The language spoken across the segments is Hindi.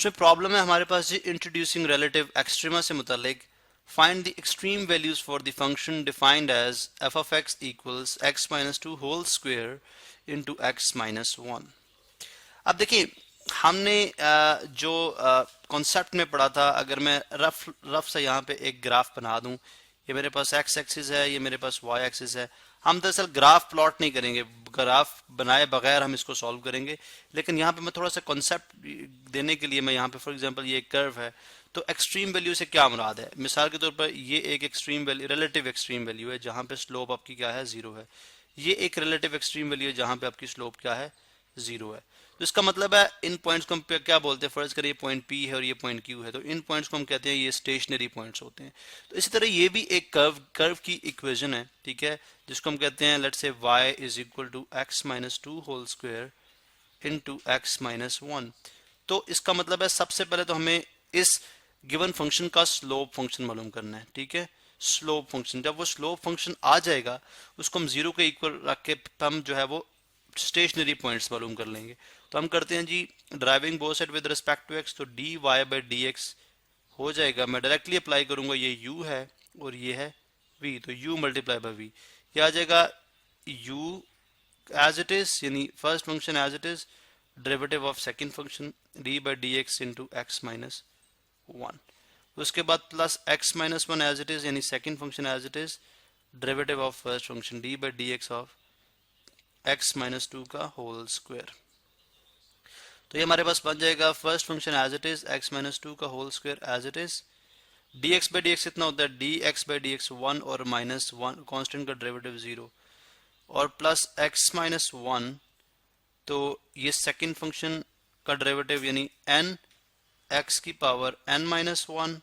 उसमें प्रॉब्लम है हमारे पास जी इंट्रोड्यूसिंग रिलेटिव एक्सट्रीमा से मुतालिक find the extreme values for the function defined as f of x equals x minus two whole square into x minus one. अब देखिए हमने जो कॉन्सेप्ट में पढ़ा था, अगर मैं रफ रफ से यहाँ पे एक ग्राफ बना दूं, ये मेरे पास एक्स एक्सिस है, ये मेरे पास वाई एक्सिस है। हम दरअसल ग्राफ प्लॉट नहीं करेंगे, ग्राफ बनाए बगैर हम इसको सॉल्व करेंगे। लेकिन यहाँ पे मैं थोड़ा सा कॉन्सेप्ट देने के लिए मैं यहाँ पे फॉर एग्जांपल ये एक कर्व है, तो एक्सट्रीम वैल्यू से क्या मुराद है। मिसाल के तौर पर ये एक extreme value, relative extreme value है जहाँ पे स्लोप आपकी क्या है, जीरो है। ये एक रिलेटिव एक्सट्रीम वैल्यू है जहाँ पे आपकी स्लोप क्या है, जीरो है। तो इसका मतलब है इन पॉइंट्स को हम क्या बोलते हैं, फर्ज करें ये पॉइंट P है और ये पॉइंट Q है, तो इन पॉइंट्स को हम कहते हैं ये स्टेशनरी पॉइंट्स होते हैं। तो इसी तरह ये भी एक कर्व की इक्वेशन है, ठीक है, जिसको हम कहते हैं let's say y is equal to x minus two whole square into x minus one. तो इसका मतलब है सबसे पहले तो हमें इस गिवन फंक्शन का स्लोप फंक्शन मालूम करना है, ठीक है। स्लोप फंक्शन, जब वो स्लोप फंक्शन आ जाएगा उसको हम जीरो के इक्वल रख के हम जो है वो स्टेशनरी पॉइंट्स मालूम कर लेंगे। तो हम करते हैं जी driving both side with respect to x, तो d y by d x हो जाएगा, मैं डायरेक्टली अप्लाई करूंगा, ये u है और ये है v, तो u मल्टीप्लाई बाई v, ये आ जाएगा u एज इट इज, यानी first function as it is, derivative of second function d by d x into x minus one. उसके बाद plus x minus one as it is, यानी second function as it is, derivative of first function d by d x of x minus two का होल स्क्वायर। तो ये हमारे पास बन जाएगा first function as it is, x minus two का whole square as it is, d x by d x कितना होता है, d x by d x one और माइनस वन, कॉन्स्टेंट का डेरिवेटिव जीरो, और प्लस एक्स माइनस वन, तो ये सेकंड फंक्शन का डेरिवेटिव यानी एन एक्स की पावर एन माइनस वन,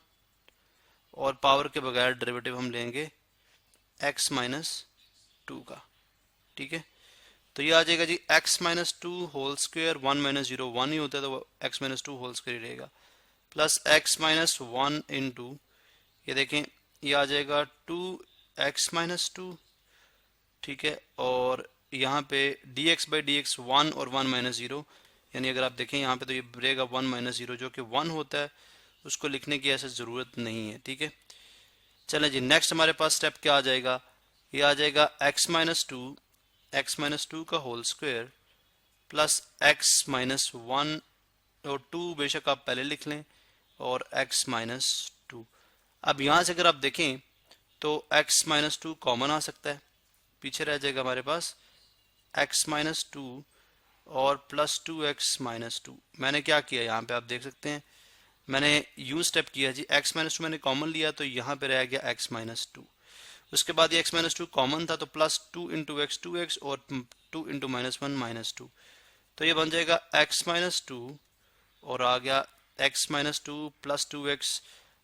और पावर के बगैर डेरिवेटिव हम लेंगे एक्स माइनस टू का, ठीक है। तो ये आ जाएगा जी x minus two whole square, one minus zero one ही होता है, तो वो x minus two whole square रहेगा, plus x minus one into, ये देखें ये आ जाएगा टू एक्स माइनस टू, ठीक है, और यहाँ पे dx by d x one और वन माइनस जीरो, यानी अगर आप देखें यहाँ पे तो ये रहेगा वन माइनस जीरो जो कि वन होता है, उसको लिखने की ऐसा ज़रूरत नहीं है, ठीक है। चलें जी नेक्स्ट हमारे पास स्टेप क्या आ जाएगा, ये आ जाएगा x माइनस टू का whole square plus x minus one, और टू बेशक आप पहले लिख लें, और x माइनस टू। अब यहाँ से अगर आप देखें तो x माइनस टू कॉमन आ सकता है, पीछे रह जाएगा हमारे पास x माइनस टू और plus two x minus to. मैंने क्या किया यहाँ पे आप देख सकते हैं, मैंने यू स्टेप किया जी, x माइनस टू मैंने कॉमन लिया तो यहाँ पे रह गया x माइनस टू। उसके बाद ये x माइनस टू कॉमन था तो प्लस टू इंटू एक्स और two into minus one minus two, तो ये बन जाएगा x माइनस टू और आ गया x minus two plus two x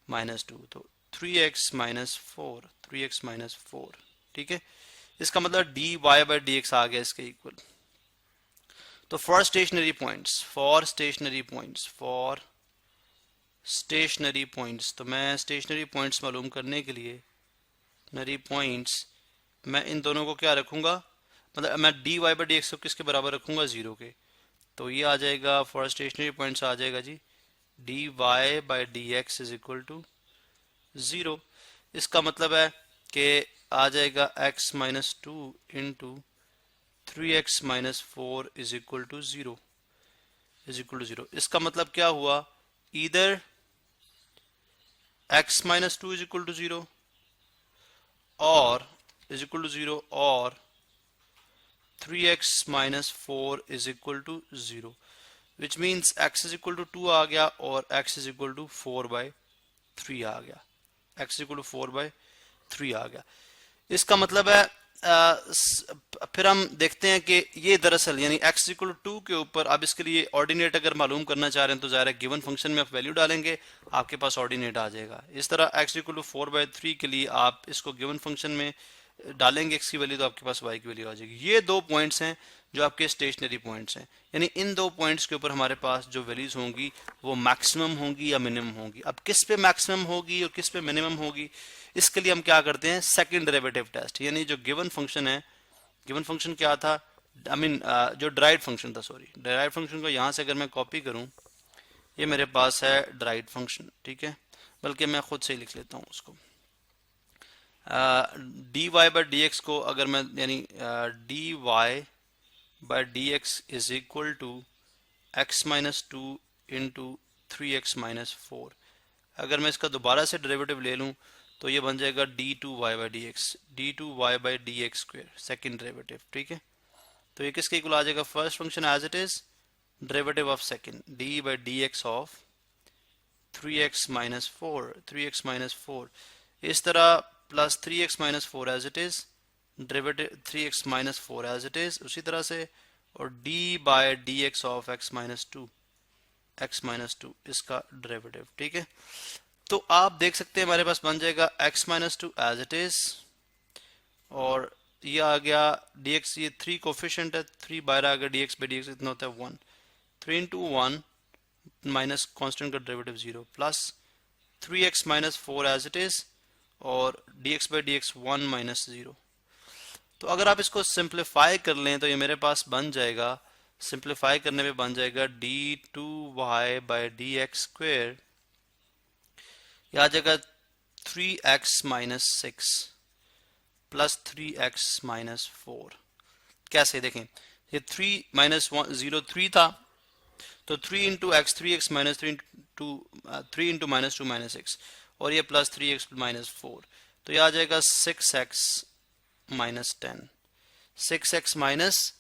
minus two, तो थ्री एक्स माइनस फोर, ठीक है। इसका मतलब d y by d x आ गया इसके इक्वल। तो फॉर स्टेशनरी पॉइंट्स, तो मैं स्टेशनरी पॉइंट्स मालूम करने के लिए मैं इन दोनों को क्या रखूंगा, मतलब मैं d y by d x को किसके बराबर रखूंगा, जीरो के। तो ये आ जाएगा फॉर स्टेशनरी पॉइंट्स आ जाएगा जी d y by d x is equal to zero. इसका मतलब है कि आ जाएगा x minus two into three x minus four is equal to zero. इसका मतलब क्या हुआ, इधर x minus two is equal to zero और इज इक्वल टू जीरो, और three x minus four is equal to zero, which means x is equal to two आ गया और x is equal to four by three आ गया, इसका मतलब है फिर हम देखते हैं कि ये दरअसल यानी x इक्वल टू के ऊपर, अब इसके लिए ऑर्डिनेट अगर मालूम करना चाह रहे हैं तो ज़ाहिर है गिवन फंक्शन में आप वैल्यू डालेंगे, आपके पास ऑर्डिनेट आ जाएगा। इस तरह x equal to four by three के लिए आप इसको गिवन फंक्शन में डालेंगे x की वैल्यू, तो आपके पास y की वैल्यू आ जाएगी। ये दो पॉइंट्स हैं जो आपके स्टेशनरी पॉइंट्स हैं, यानी इन दो पॉइंट्स के ऊपर हमारे पास जो वैल्यूज होंगी वो मैक्सिमम होंगी या मिनिमम होंगी। अब किस पे मैक्सिमम होगी और किस पे मिनिमम होगी, इसके लिए हम क्या करते हैं, सेकंड डेरिवेटिव टेस्ट, यानी जो गिवन फंक्शन है, गिवन फंक्शन क्या था, जो डिराइव्ड फंक्शन था, डिराइव्ड फंक्शन को यहाँ से अगर मैं कॉपी करूँ, ये मेरे पास है डिराइव्ड फंक्शन, ठीक है, बल्कि मैं खुद से ही लिख लेता हूँ उसको। D y by d x को अगर मैं यानी d y by d x is equal to x minus two into three x minus four, अगर मैं इसका दोबारा से डेरिवेटिव ले लूँ तो ये बन जाएगा d two y by d two y by d x square, second derivative, ठीक है। तो ये किसके इक्वल आ जाएगा, first function as it is derivative of second, d by d x of three x minus four, इस तरह plus three x minus four as it is derivative three x minus four as it is उसी तरह से, और d by d x of x minus to इसका डेरिवेटिव, ठीक है। तो आप देख सकते हैं हमारे पास बन जाएगा x minus two as it is, और ये आ गया dx, ये थ्री कोफिशिएंट है, थ्री बाहर आ गया, dx बाई dx कितना होता है one, three into one minus constant का derivative zero, plus three x minus four as it is, और dx by dx one minus zero. तो अगर आप इसको सिंप्लीफाई कर लें तो ये मेरे पास बन जाएगा, सिंप्लीफाई करने पे बन जाएगा d two y by d x square, यह आ जाएगा three x minus six plus three x minus four. कैसे देखें, ये three minus one zero three था, तो three into x, three x minus three into minus two minus six, और ये plus three x minus four, तो ये आ जाएगा six x minus ten, six x minus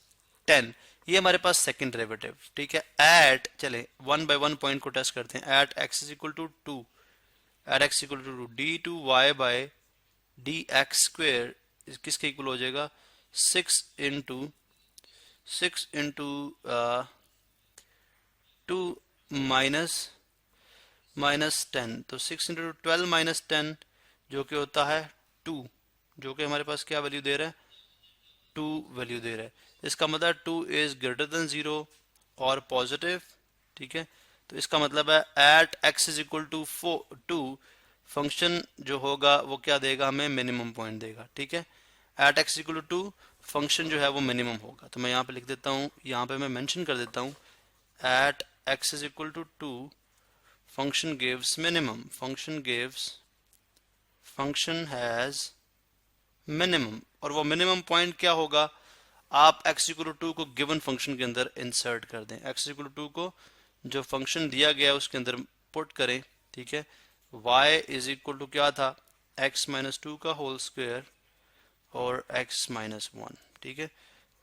ten, ये हमारे पास सेकेंड डेरिवेटिव, ठीक है। एट, चले वन बाय वन पॉइंट को टेस्ट करते हैं, at x is equal to two, at x equal to d two y by d x square किसके इक्वल हो जाएगा, six into two minus ten, तो six into twelve minus ten जो कि होता है टू, जो कि हमारे पास क्या वैल्यू दे रहा है, टू वैल्यू दे रहा है। इसका मतलब two is greater than zero और पॉजिटिव, ठीक है। तो इसका मतलब है at x is equal to two, function जो होगा वो क्या देगा, हमें मिनिमम पॉइंट देगा, ठीक है। At x equal to two function जो है वो मिनिमम होगा, तो मैं यहाँ पे लिख देता हूँ, यहाँ पे मैं मेंशन कर देता हूँ at x is equal to two function gives minimum, function has minimum, और वो मिनिमम पॉइंट क्या होगा, आप x इक्वल टू को गिवन फंक्शन के अंदर इंसर्ट कर दें, x इक्वल टू को जो फंक्शन दिया गया है उसके अंदर पुट करें, ठीक है। y इज इक्वल टू क्या था, x माइनस टू का होल स्क्वायर और x माइनस वन, ठीक है।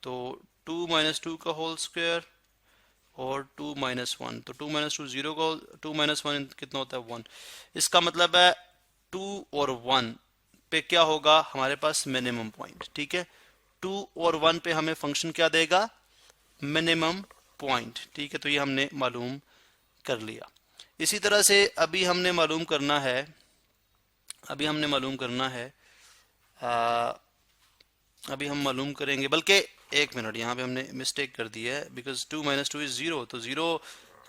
तो टू माइनस टू का होल स्क्वायर और टू माइनस वन, तो टू माइनस टू जीरो का, टू माइनस वन कितना होता है वन, इसका मतलब है टू और वन पे क्या होगा हमारे पास मिनिमम पॉइंट, ठीक है। टू और वन पे हमें फंक्शन क्या देगा, मिनिमम पॉइंट, ठीक है। तो ये हमने मालूम कर लिया। इसी तरह से अभी हमने मालूम करना है अभी हम मालूम करेंगे, बल्कि एक मिनट, यहाँ पे हमने मिस्टेक कर दी है, because two minus two is zero, तो जीरो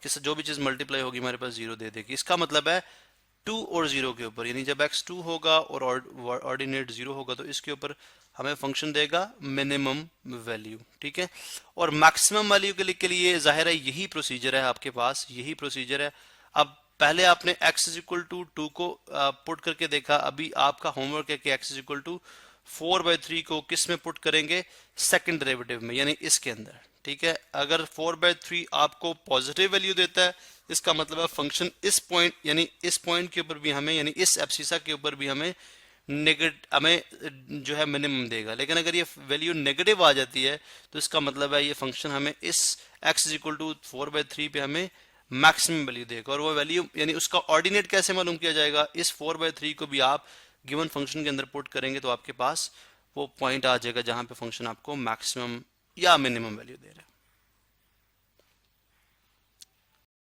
किस जो भी चीज मल्टीप्लाई होगी हमारे पास जीरो दे देगी। इसका मतलब है टू और जीरो के ऊपर, यानी जब x टू होगा और ऑर्डिनेट जीरो होगा तो इसके ऊपर हमें फंक्शन देगा मिनिमम वैल्यू, ठीक है। और मैक्सिमम वैल्यू के लिए जाहिर है यही प्रोसीजर है, आपके पास यही प्रोसीजर है। अब पहले आपने x is equal to two को पुट करके देखा, अभी आपका होमवर्क है कि x is equal to four by three को किस में पुट करेंगे, सेकंड डेरिवेटिव में, यानी इसके अंदर, ठीक है। अगर फोर बाई थ्री आपको पॉजिटिव वैल्यू देता है, इसका मतलब है फंक्शन इस पॉइंट, यानी इस पॉइंट के ऊपर भी हमें, यानी इस एब्सिसा के ऊपर भी हमें जो है मिनिमम देगा। लेकिन अगर ये वैल्यू नेगेटिव आ जाती है तो इसका मतलब है ये फंक्शन हमें इस x is equal to four by three पे हमें मैक्सिमम वैल्यू देगा। और वो वैल्यू यानी उसका ऑर्डिनेट कैसे मालूम किया जाएगा, इस फोर बाई थ्री को भी आप गिवन फंक्शन के अंदर पुट करेंगे तो आपके पास वो पॉइंट आ जाएगा जहां पे फंक्शन आपको मैक्सिमम या मिनिमम वैल्यू दे रहा है।